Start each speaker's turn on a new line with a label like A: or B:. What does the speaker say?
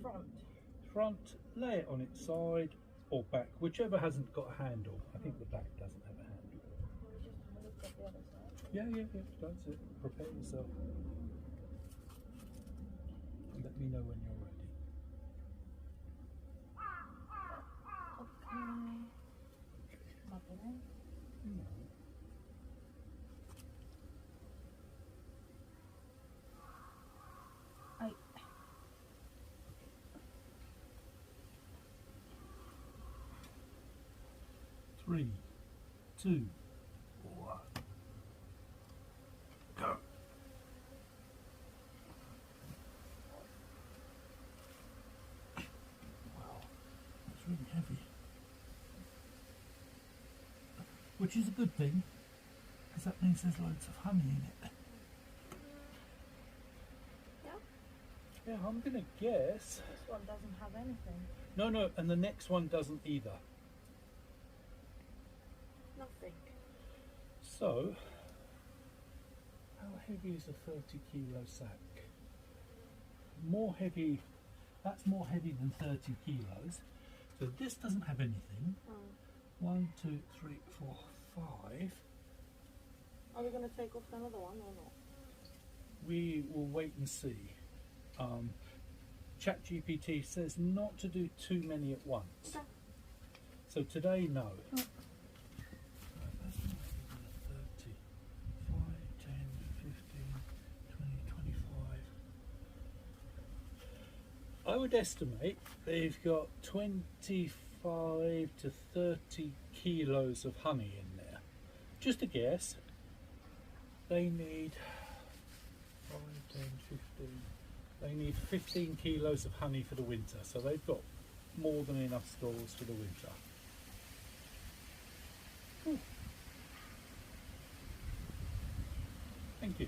A: front.
B: Front, lay it on its side or back, whichever hasn't got a handle. I think the back doesn't have a handle.
A: We'll just have a look at the other side.
B: Yeah, that's it. Prepare yourself. Let me know when you're ready.
A: Okay. Nothing in.
B: No.
A: Ay.
B: 3, 2, 1, go. Wow, that's really heavy. Which is a good thing, because that means there's loads of honey in it.
A: Yeah?
B: Yeah, I'm going to guess.
A: This one doesn't have anything.
B: No, and the next one doesn't either.
A: Nothing.
B: So, how heavy is a 30 kilo sack? More heavy, that's more heavy than 30 kilos. So this doesn't have anything. 1, 2, 3, 4, 5.
A: Are we going to take off the other one or not?
B: We will wait and see. ChatGPT says not to do too many at once.
A: Okay.
B: So today, no.
A: Mm.
B: 30, 5, 10, 15, 20, 25. I would estimate they've got 25 to 30 kilos of honey in there. Just a guess. They need 5, 10, 15. They need 15 kilos of honey for the winter, so they've got more than enough stores for the winter. Thank you.